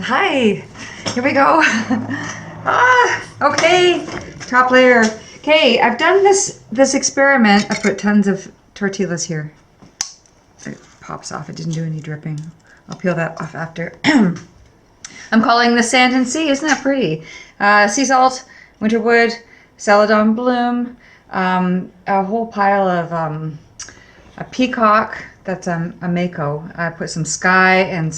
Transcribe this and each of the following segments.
Hi, here we go. Okay, top layer. Okay, I've done this experiment. I put tons of tortillas here. It pops off. It didn't do any dripping. I'll peel that off after. I'm calling this Sand and Sea. Isn't that pretty? Sea salt, winter wood, celadon bloom, a whole pile of a peacock. That's a mako. I put some sky and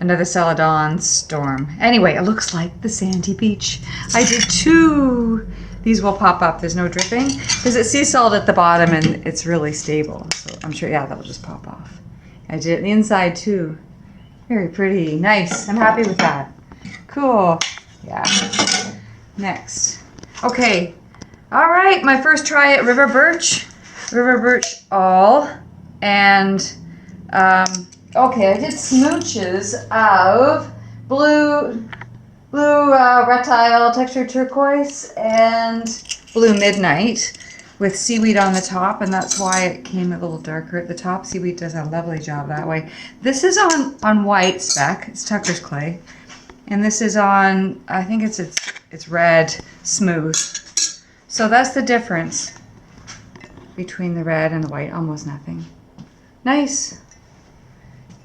another celadon storm. Anyway, it looks like the sandy beach. I did two. These will pop up. There's no dripping because it's sea salt at the bottom and it's really stable. So I'm sure, yeah, that'll just pop off. I did it on the inside too. Very pretty. Nice. I'm happy with that. Cool. Yeah. Next. Okay. All right. My first try at River Birch. River Birch all. And, okay, I did smooches of blue reptile textured turquoise and blue midnight with seaweed on the top, and that's why it came a little darker at the top. Seaweed does a lovely job that way. This is on white spec. It's Tucker's clay. And this is on, I think it's red smooth. So that's the difference between the red and the white. Almost nothing. Nice.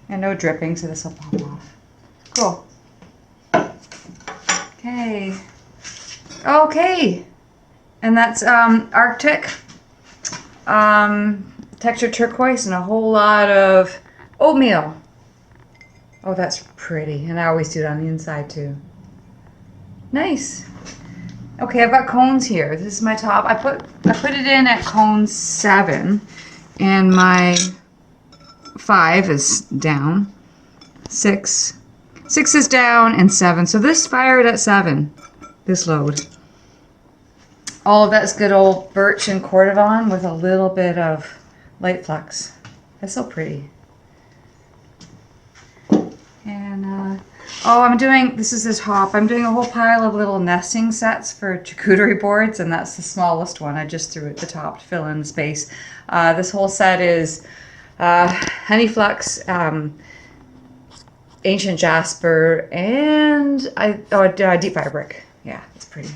And no dripping, so this will pop off. Cool. Okay. Okay. And that's Arctic textured turquoise and a whole lot of oatmeal. Oh, that's pretty. And I always do it on the inside too. Nice. Okay, I've got cones here. This is my top. I put it in at cone 7, and my 5 is down. 6 is down, and 7. So this fired at 7. This load. All of that's good old birch and cordovan with a little bit of light flux. That's so pretty. And oh, this is this hop. I'm doing a whole pile of little nesting sets for charcuterie boards, and that's the smallest one. I just threw it at the top to fill in the space. This whole set is honey flux, ancient jasper, and deep fire brick. Yeah, it's pretty.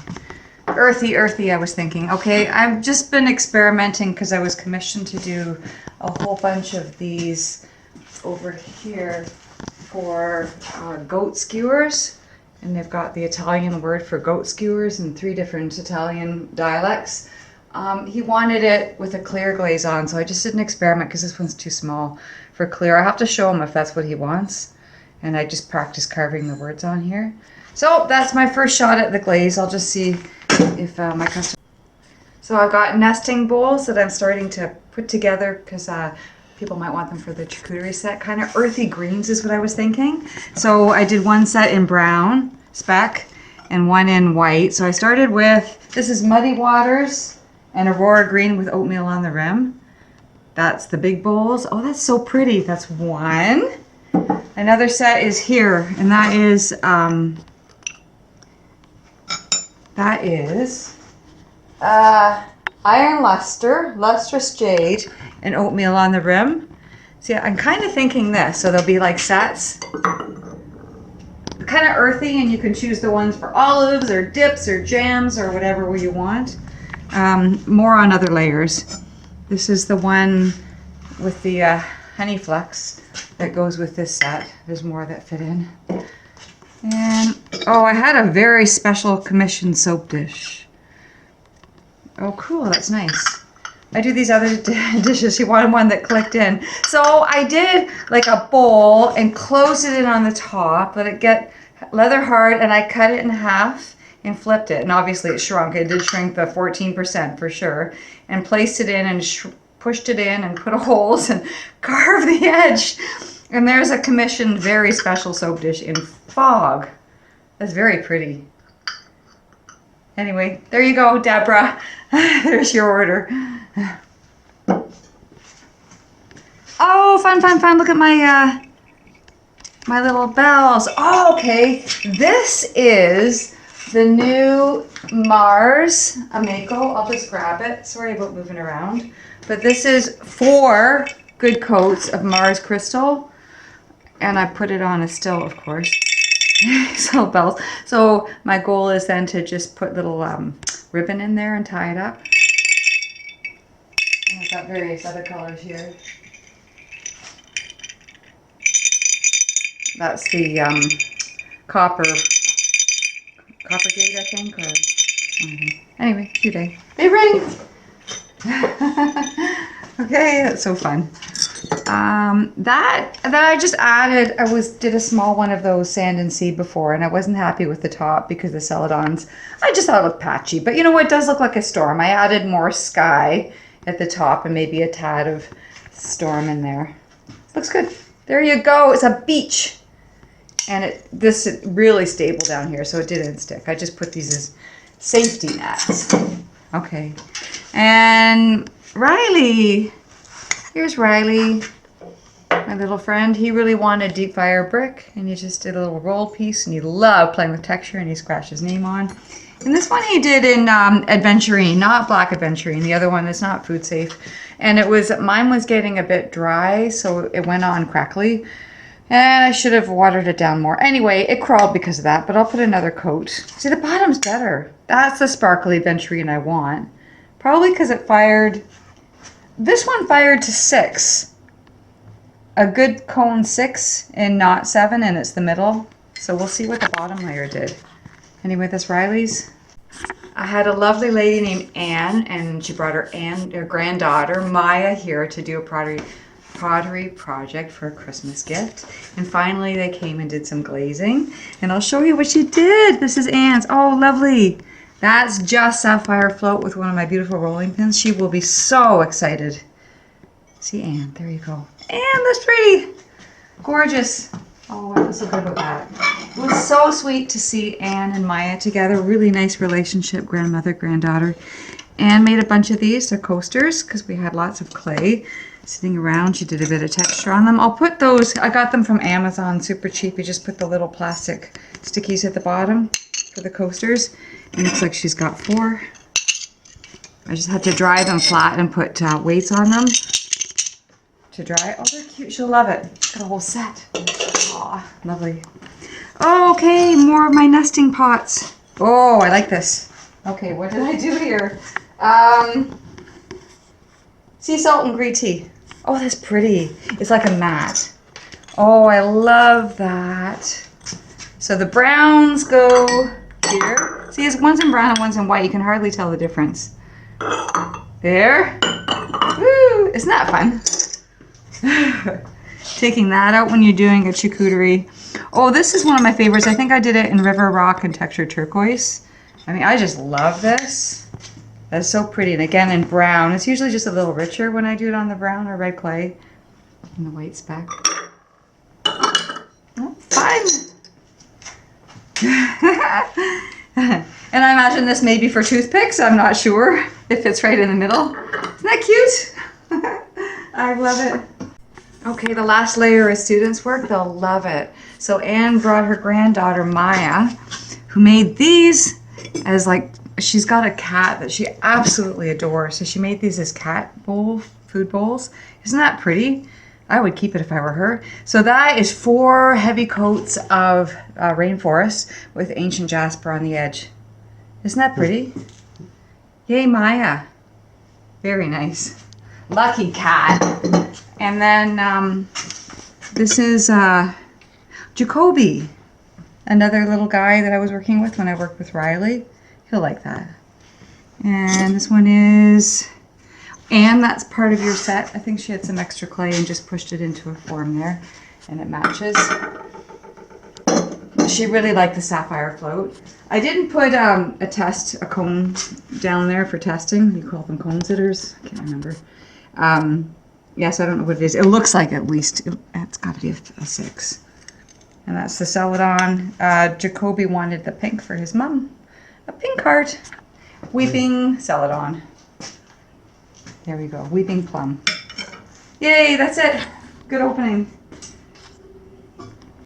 Earthy, I was thinking. Okay, I've just been experimenting because I was commissioned to do a whole bunch of these over here for goat skewers, and they've got the Italian word for goat skewers in 3 different Italian dialects. He wanted it with a clear glaze on, so I just did an experiment because this one's too small for clear. I have to show him if that's what he wants, and I just practice carving the words on here. So that's my first shot at the glaze. I'll just see if my customer... So I've got nesting bowls that I'm starting to put together because people might want them for the charcuterie set. Kind of earthy greens is what I was thinking. So I did one set in brown spec and one in white. So I started with, this is Muddy Waters and Aurora Green with oatmeal on the rim. That's the big bowls. Oh, that's so pretty. That's one. Another set is here, and that is iron luster, lustrous jade, and oatmeal on the rim. See, I'm kind of thinking this, so there'll be like sets. Kind of earthy, and you can choose the ones for olives or dips or jams or whatever you want. More on other layers. This is the one with the honey flux that goes with this set. There's more that fit in. And, oh, I had a very special commissioned soap dish. Oh, cool, that's nice. I do these other dishes. He wanted one that clicked in. So I did like a bowl and closed it in on the top, let it get leather hard, and I cut it in half and flipped it. And obviously it shrunk. It did shrink the 14% for sure. And placed it in and pushed it in and put holes and carved the edge. And there's a commissioned very special soap dish in fog. That's very pretty. Anyway, there you go, Deborah. There's your order. Oh, fun. Look at my my little bells. Oh, okay. This is the new Mars Amako. I'll just grab it. Sorry about moving around. But this is 4 good coats of Mars crystal. And I put it on a still, of course. These little bells. So my goal is then to just put little ribbon in there and tie it up. And I've got various other colors here. That's the copper gate, I think, or anyway, cute day. They ring. Okay, that's so fun. That I just added. Did a small one of those sand and seed before, and I wasn't happy with the top because the celadons. I just thought it looked patchy, but you know what? It does look like a storm. I added more sky at the top and maybe a tad of storm in there. Looks good. There you go. It's a beach. And this is really stable down here, so it didn't stick. I just put these as safety nets. Okay. And Riley. Here's Riley, my little friend. He really wanted deep fire brick, and he just did a little roll piece, and he loved playing with texture, and he scratched his name on. And this one he did in Adventurine, not black Adventurine. The other one is not food safe. And mine was getting a bit dry, so it went on crackly. And I should have watered it down more. Anyway, it crawled because of that, but I'll put another coat. See, the bottom's better. That's the sparkly Adventurine I want. Probably because it fired... This one fired to 6. A good cone 6 and not 7, and it's the middle. So we'll see what the bottom layer did. Anyway, this Riley's. I had a lovely lady named Anne, and she brought her granddaughter, Maya, here to do a pottery project for a Christmas gift. And finally they came and did some glazing, and I'll show you what she did. This is Anne's. Oh, lovely. That's just sapphire float with one of my beautiful rolling pins. She will be so excited. See Anne, there you go. Anne, that's pretty. Gorgeous. Oh, I feel so good about that. It was so sweet to see Anne and Maya together. Really nice relationship, grandmother, granddaughter. Anne made a bunch of these. They're coasters because we had lots of clay sitting around. She did a bit of texture on them. I'll put those, I got them from Amazon, super cheap. You just put the little plastic stickies at the bottom for the coasters. It looks like she's got 4. I just had to dry them flat and put weights on them to dry. Oh, they're cute. She'll love it. Got a whole set. Aw, lovely. Okay, more of my nesting pots. Oh, I like this. Okay, what did I do here? Sea salt and green tea. Oh, that's pretty. It's like a mat. Oh, I love that. So the browns go here. See, it's one's in brown and one's in white. You can hardly tell the difference. There. Woo! Isn't that fun? Taking that out when you're doing a charcuterie. Oh, this is one of my favorites. I think I did it in River Rock and Textured Turquoise. I mean, I just love this. That's so pretty. And again, in brown. It's usually just a little richer when I do it on the brown or red clay. And the white speck. Oh, fun. And I imagine this may be for toothpicks. I'm not sure if it's right in the middle. Isn't that cute? I love it. Okay, the last layer is students' work. They'll love it. So Anne brought her granddaughter, Maya, who made these as she's got a cat that she absolutely adores. So she made these as food bowls. Isn't that pretty? I would keep it if I were her. So that is 4 heavy coats of rainforest with ancient jasper on the edge. Isn't that pretty? Yay, Maya. Very nice. Lucky cat. And then this is Jacoby, another little guy that I was working with when I worked with Riley. He'll like that. And this one is Anne. That's part of your set. I think she had some extra clay and just pushed it into a form there, and it matches. She really liked the sapphire float. I didn't put a cone down there for testing. You call them cone sitters? I can't remember. Yes, I don't know what it is. It looks like at least. It's got to be a 6. And that's the Celadon. Jacoby wanted the pink for his mom. A pink heart. Weeping Celadon. There we go. Weeping plum. Yay, that's it. Good opening.